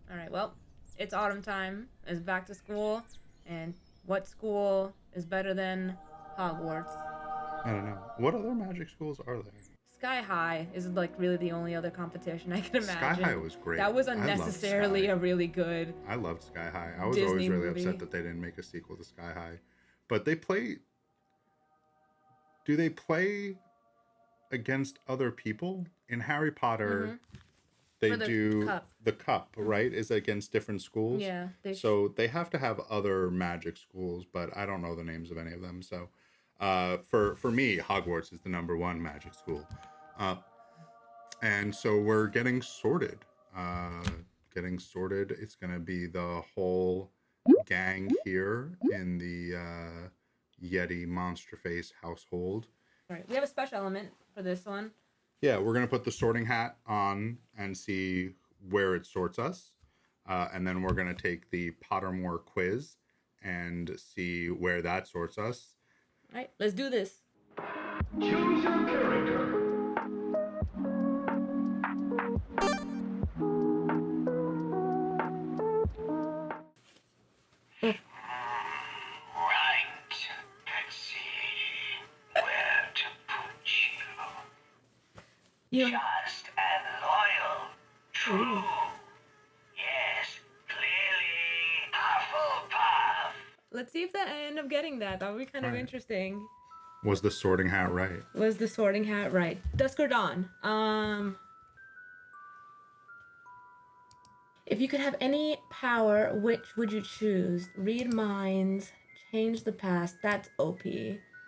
Alright, well, it's autumn time. It's back to school. And what school is better than Hogwarts? I don't know. What other magic schools are there? Sky High is like really the only other competition I can Sky imagine. High was great. That was I loved unnecessarily Sky. a really good I loved Sky High. I was Disney always really movie. upset that they didn't make a sequel to Sky High. But they play. Do they play against other people? In Harry Potter, they For the do cup. the cup, right? Is against different schools. Yeah, So they have to have other magic schools, but I don't know the names of any of them. So for me, Hogwarts is the number one magic school. Uh, and so we're getting sorted. Getting sorted. It's gonna be the whole gang here in the Yeti Monster Face household. Right. We have a special element for this one. Yeah, we're gonna put the sorting hat on and see where it sorts us, and then we're gonna take the Pottermore quiz and see where that sorts us. Alright, let's do this. Choose your character. Right. Let's see where to put you. You Just and loyal. True. Yes, clearly Hufflepuff. Let's see if I end up getting that. That would be kind of Alright. interesting. Was the sorting hat right? Was the sorting hat right? Dusk or dawn? If you could have any power, which would you choose? Read minds, change the past, that's OP.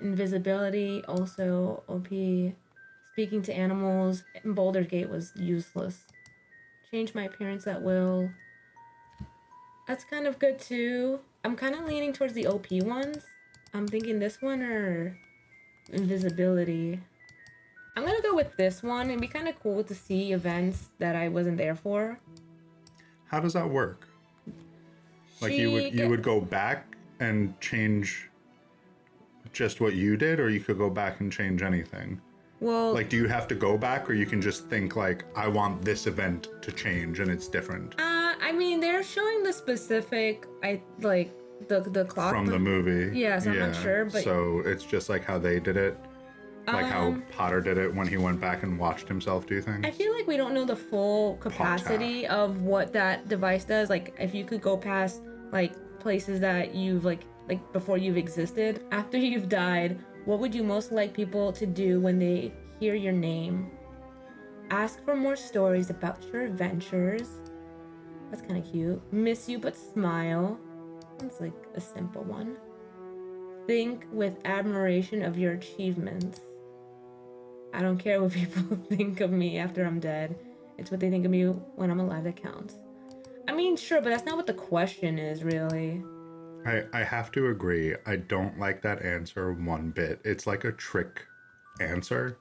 Invisibility, also OP. Speaking to animals, in Baldur's Gate was useless. Change my appearance at will. That's kind of good too. I'm kind of leaning towards the OP ones. I'm thinking this one or invisibility. I'm gonna go with this one. It'd be kind of cool to see events that I wasn't there for. How does that work? Like you would go back and change just what you did, or you could go back and change anything. Well, Like, do you have to go back, or you can just think like, I want this event to change, and it's different I mean, they're showing the specific, the clock from the movie? Yeah, so I'm not sure, but so it's just like how they did it, like how Potter did it when he went back and watched himself do things. I feel like we don't know the full capacity of what that device does. Like, if you could go past like places that you've like before you've existed, after you've died, what would you most like people to do when they hear your name? Ask for more stories about your adventures. That's kind of cute. Miss you but smile. That's like a simple one. Think with admiration of your achievements. I don't care what people think of me after I'm dead. It's what they think of me when I'm alive that counts. I mean, sure, but that's not what the question is, really. I have to agree. I don't like that answer one bit. It's like a trick answer.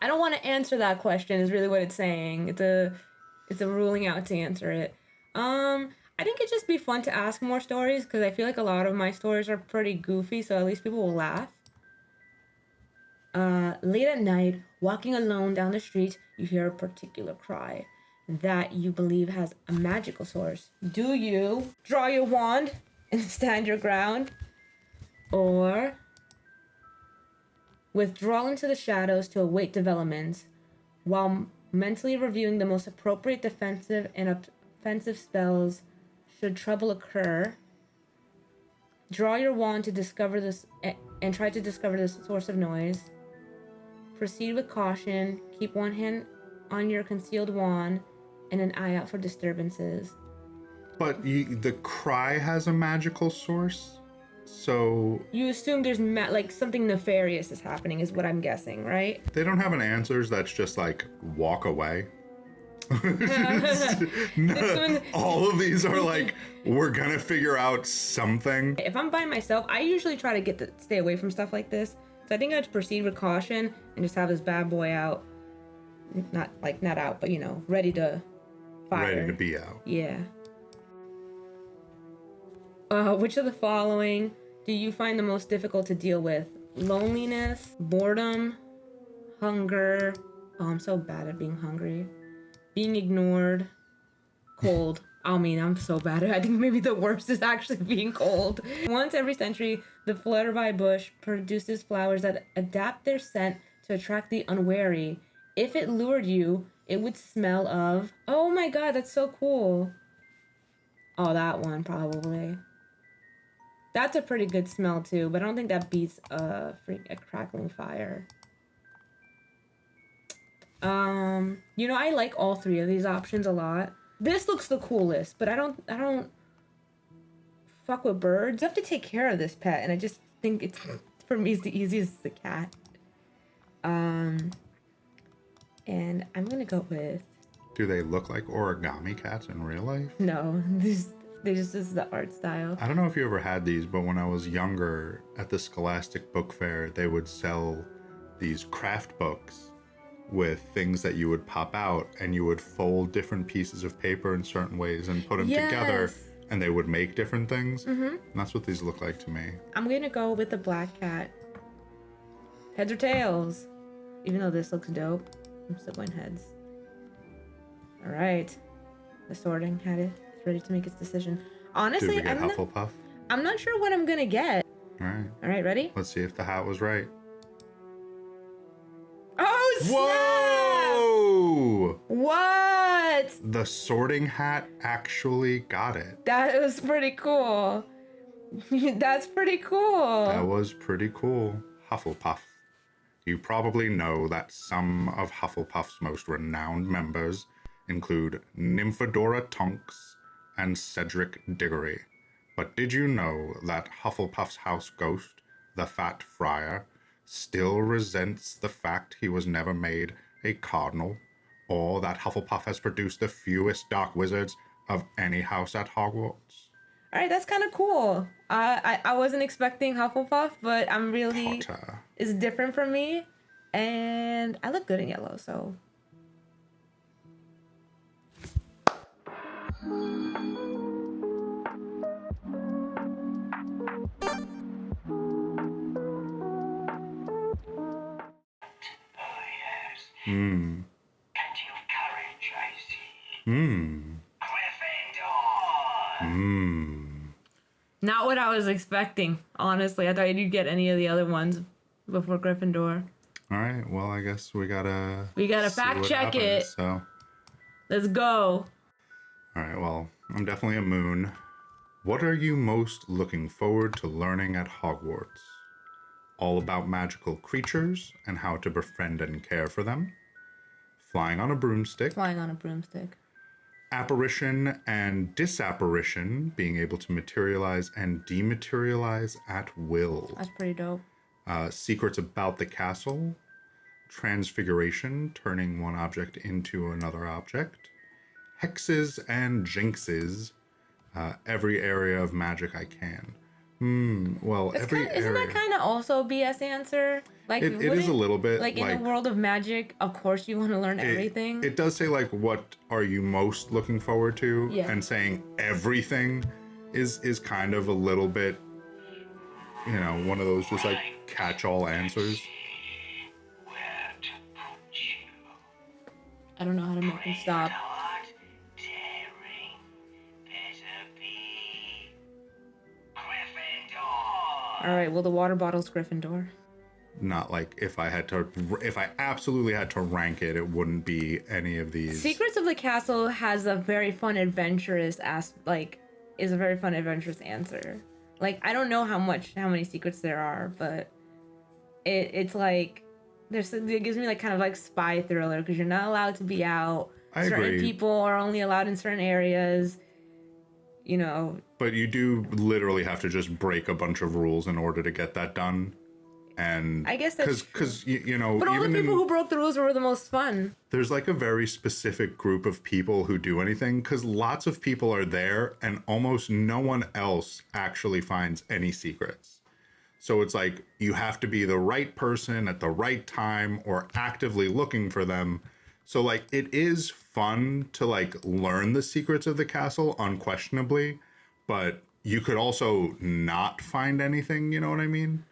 I don't want to answer that question is really what it's saying. It's a ruling out to answer it. I think it'd just be fun to ask more stories because I feel like a lot of my stories are pretty goofy, so at least people will laugh. Late at night, walking alone down the street, you hear a particular cry that you believe has a magical source. Do you draw your wand and stand your ground? Or withdraw into the shadows to await developments while mentally reviewing the most appropriate defensive and offensive spells should trouble occur? Draw your wand to discover this and try to discover the source of noise. Proceed with caution. Keep one hand on your concealed wand and an eye out for disturbances. But the cry has a magical source, so You assume there's like something nefarious is happening, is what I'm guessing, right? they don't have an answers that's just like walk away. one- All of these are like, we're gonna figure out something. If I'm by myself, I usually try to stay away from stuff like this. So I think I'd proceed with caution and just have this bad boy out. Not out, but ready to fire. Ready to be out. Yeah. Which of the following do you find the most difficult to deal with? Loneliness, boredom, hunger. Oh, I'm so bad at being hungry. Being ignored. Cold. I mean, I'm so bad at it. I think maybe the worst is actually being cold. Once every century, the flutterby bush produces flowers that adapt their scent to attract the unwary. If it lured you, it would smell of... Oh my god, that's so cool. Oh, that one, probably. That's a pretty good smell, too, but I don't think that beats a crackling fire. You know, I like all three of these options a lot. This looks the coolest, but I don't fuck with birds. You have to take care of this pet, and I just think it's, for me, it's the easiest, the cat. And I'm gonna go with... Do they look like origami cats in real life? No, this is the art style. I don't know if you ever had these, but when I was younger, at the Scholastic Book Fair, they would sell these craft books with things that you would pop out, and you would fold different pieces of paper in certain ways and put them together, and they would make different things. And that's what these look like to me. I'm gonna go with the black cat. Heads or tails? Even though this looks dope, I'm still going heads. All right, the sorting hat is ready to make its decision. Honestly, Did we get Hufflepuff? I'm not sure what I'm gonna get. All right. All right, ready? Let's see if the hat was right. Oh, snap! Whoa! What? The sorting hat actually got it. That was pretty cool. That's pretty cool. That was pretty cool. Hufflepuff. You probably know that some of Hufflepuff's most renowned members include Nymphadora Tonks and Cedric Diggory. But did you know that Hufflepuff's house ghost, the Fat Friar, still resents the fact he was never made a cardinal, or that Hufflepuff has produced the fewest dark wizards of any house at Hogwarts? All right, that's kind of cool. I wasn't expecting Hufflepuff, but I'm really... Potter. It's different from me, and I look good in yellow, so... Hmm. Plenty of courage, I see. Hmm. Gryffindor! Hmm. Not what I was expecting, honestly. I thought you'd get any of the other ones before Gryffindor. All right. Well, I guess we gotta see fact what check happens, it. So. Let's go. All right. Well, I'm definitely a moon. What are you most looking forward to learning at Hogwarts? All about magical creatures and how to befriend and care for them. Flying on a broomstick. Flying on a broomstick. Apparition and disapparition, being able to materialize and dematerialize at will. That's pretty dope. Secrets about the castle. Transfiguration, turning one object into another object. Hexes and jinxes. Every area of magic I can. Well, every area... Isn't that kind of also a BS answer? Like It is a little bit like in the world of magic. Of course, you want to learn everything. It does say like, what are you most looking forward to? Yeah. And saying everything is kind of a little bit, you know, one of those just like catch-all answers. Where to put you? I don't know how to make them stop. Not daring. Better be Gryffindor. All right. Well, the water bottle's Gryffindor. Not like if I absolutely had to rank it, it wouldn't be any of these. Secrets of the Castle has a very fun, adventurous is a very fun, adventurous answer. Like, I don't know how many secrets there are, but it's like it gives me like kind of like spy thriller because you're not allowed to be out. I Certain agree. people are only allowed in certain areas. You know. But you do literally have to just break a bunch of rules in order to get that done. And I guess that's because you know, but all the even people who broke the rules were the most fun. there's like a very specific group of people who do anything, because lots of people are there and almost no one else actually finds any secrets. So it's like you have to be the right person at the right time or actively looking for them. So like it is fun to like learn the secrets of the castle unquestionably, but you could also not find anything, you know what I mean?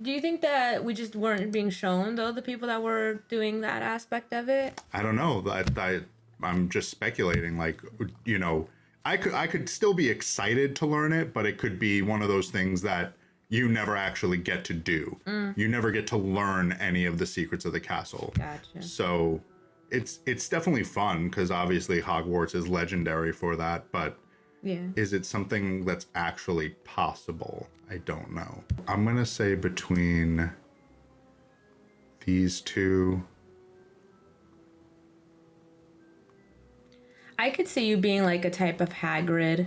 Do you think that we just weren't being shown, though, the people that were doing that aspect of it? I don't know. I'm just speculating. Like, you know, I could still be excited to learn it, but it could be one of those things that you never actually get to do. You never get to learn any of the secrets of the castle. Gotcha. So it's definitely fun because obviously Hogwarts is legendary for that, but Yeah. is it something that's actually possible? I don't know. I'm gonna say between these two. I could see you being like a type of Hagrid.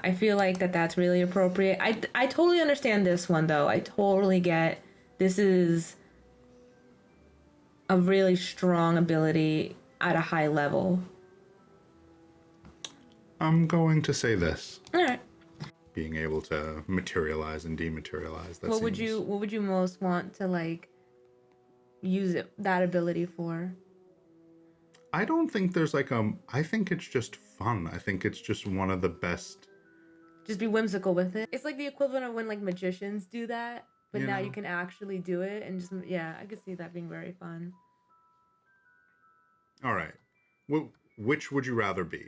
I feel like that's really appropriate. I totally understand this one though. I totally get this is a really strong ability at a high level. I'm going to say this. All right. Being able to materialize and dematerialize. What would you most want to like use that ability for? I don't think there's like I think it's just fun. I think it's just one of the best. Just be whimsical with it. It's like the equivalent of when like magicians do that, but You now know. you can actually do it and just I could see that being very fun. All right. Which would you rather be?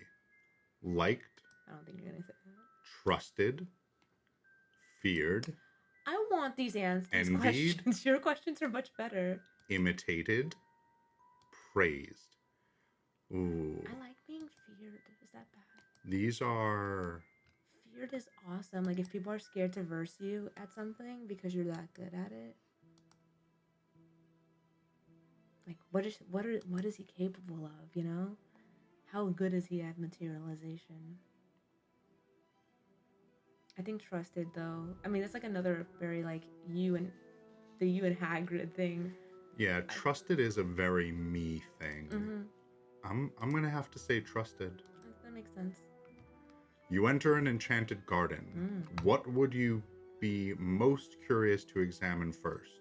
Liked, I don't think you're gonna say that. trusted, feared, I want these answers. Envied? Questions. Your questions are much better. imitated, praised. Ooh. I like being feared. Is that bad? These are Feared is awesome. Like if people are scared to verse you at something because you're that good at it. Like what is he capable of, you know? How good is he at materialization? I think trusted though. I mean, that's like another very like you and Hagrid thing. yeah, trusted is a very me thing. Mm-hmm. I'm gonna have to say trusted. That makes sense. You enter an enchanted garden. What would you be most curious to examine first?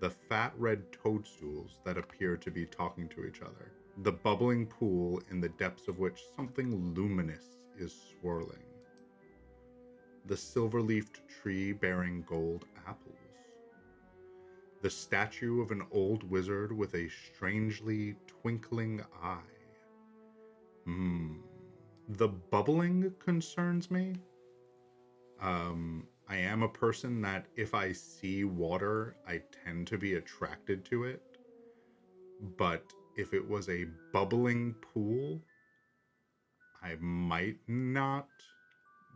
The fat red toadstools that appear to be talking to each other. The bubbling pool in the depths of which something luminous is swirling. The silver-leafed tree bearing gold apples. The statue of an old wizard with a strangely twinkling eye. The bubbling concerns me. I am a person that if I see water, I tend to be attracted to it. But if it was a bubbling pool, I might not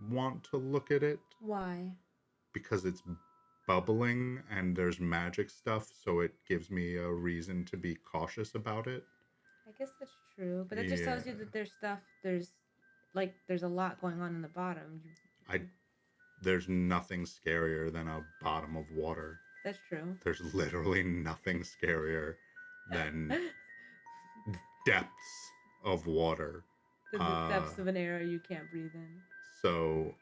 want to look at it. Why? Because it's bubbling and there's magic stuff, so it gives me a reason to be cautious about it. I guess that's true, but that just tells you that there's a lot going on in the bottom. There's nothing scarier than a bottom of water. That's true. There's literally nothing scarier than depths of water. The depths of an area you can't breathe in. So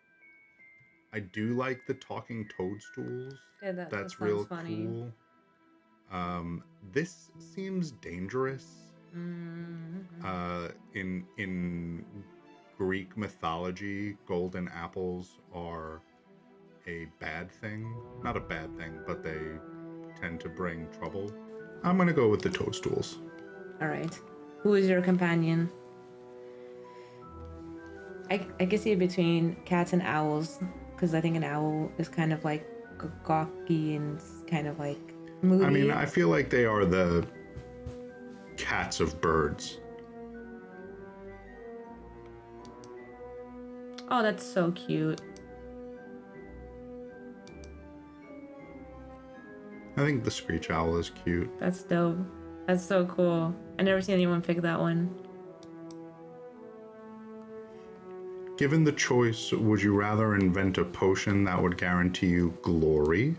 I do like the talking toadstools. Yeah, that real funny. cool. This seems dangerous. In Greek mythology, golden apples are a bad thing. Not a bad thing, but they tend to bring trouble. I'm gonna go with the toadstools. All right. Who is your companion? I can see it between cats and owls, because I think an owl is kind of like gawky and kind of like moody. I mean, I feel like they are the cats of birds. Oh, that's so cute. I think the screech owl is cute. That's dope. That's so cool. I never seen anyone pick that one. Given the choice, would you rather invent a potion that would guarantee you glory,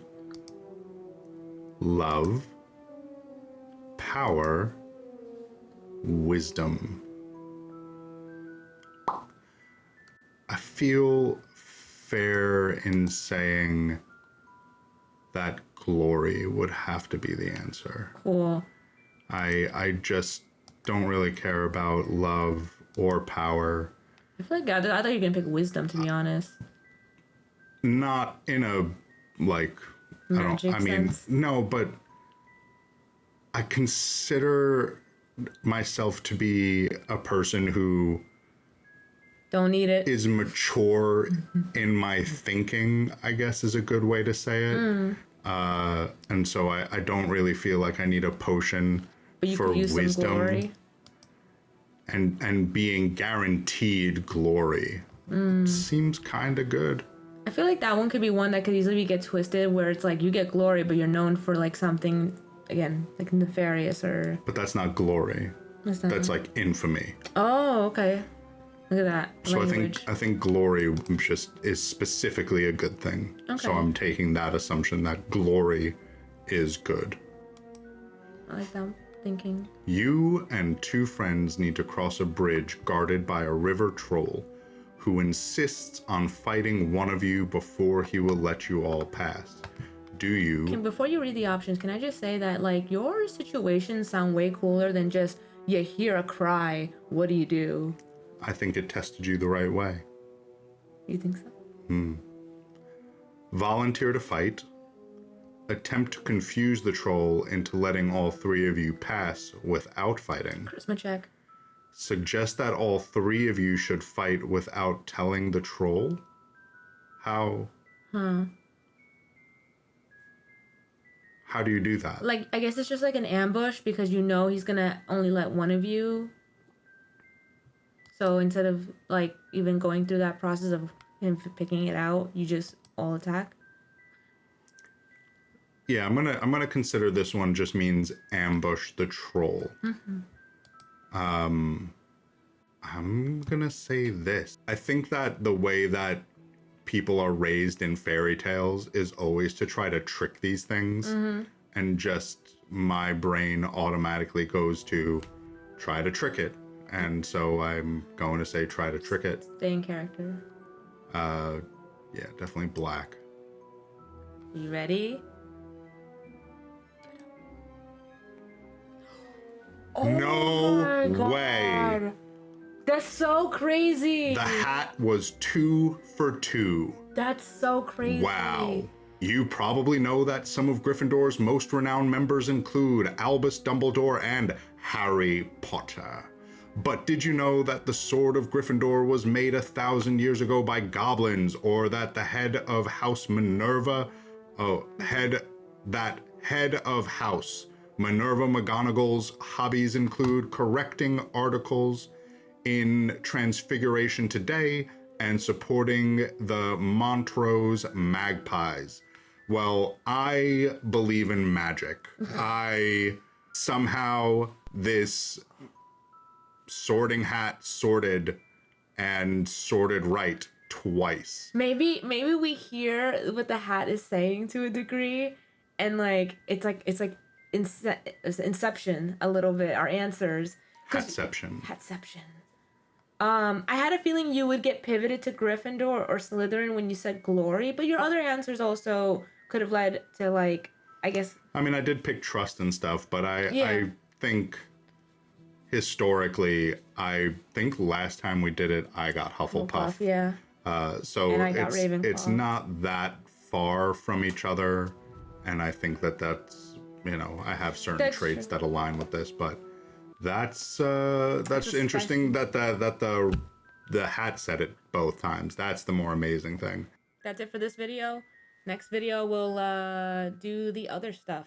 love, power, wisdom? I feel fair in saying that glory would have to be the answer. Cool. I just don't really care about love or power. I feel like I thought you were gonna pick wisdom, to be honest. Not in a like magic sense. no, but I consider myself to be a person who Don't need it. is mature in my thinking, I guess is a good way to say it. And so I don't really feel like I need a potion But you for could use some wisdom glory. and being guaranteed glory. Seems kind of good. I feel like that one could be one that could easily get twisted, where it's like you get glory, but you're known for like something, again, like nefarious or. But that's not glory. What's that? That's like infamy. Oh, okay. Look at that So language. I think glory just is specifically a good thing. So Okay. I'm taking that assumption that glory is good. I like that thinking. You and two friends need to cross a bridge guarded by a river troll who insists on fighting one of you before he will let you all pass. Do you? Before you read the options, can I just say that like your situations sound way cooler than just you hear a cry, what do you do? I think it tested you the right way. You think so? Volunteer to fight. Attempt to confuse the troll into letting all three of you pass without fighting. Charisma check. Suggest that all three of you should fight without telling the troll? How? How do you do that? Like, I guess it's just like an ambush because you know he's gonna only let one of you. So instead of like even going through that process of him picking it out, you just all attack. Yeah, I'm gonna consider this one just means ambush the troll. I'm gonna say this. I think that the way that people are raised in fairy tales is always to try to trick these things, and just my brain automatically goes to try to trick it, and so I'm going to say try to trick it. Stay in character. Yeah, definitely black. You ready? No my way. God. That's so crazy. The hat was 2 for 2. That's so crazy. Wow. You probably know that some of Gryffindor's most renowned members include Albus Dumbledore and Harry Potter. But did you know that the sword of Gryffindor was made 1,000 years ago by goblins, or that the head of House Minerva, head of House Minerva McGonagall's hobbies include correcting articles in Transfiguration Today and supporting the Montrose Magpies? Well, I believe in magic. Somehow this sorting hat sorted and sorted right twice. Maybe we hear what the hat is saying to a degree, and like it's like Inception a little bit. Our answers. Hatception. I had a feeling you would get pivoted to Gryffindor or Slytherin when you said glory, but your other answers also could have led to like, I guess. I mean, I did pick trust and stuff, but I think historically, I think last time we did it, I got Hufflepuff. Yeah. So And I got Ravenclaw. it's not that far from each other, and I think that's I have certain traits that align with this, but that's interesting that the hat said it both times. That's the more amazing thing. That's it for this video. Next video we'll do the other stuff.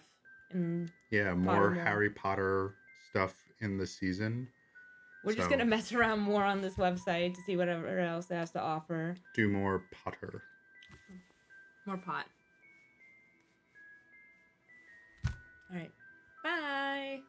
Yeah, more Harry Potter stuff in the season. We're just gonna mess around more on this website to see whatever else it has to offer. Do more Potter. More pot. All right. Bye.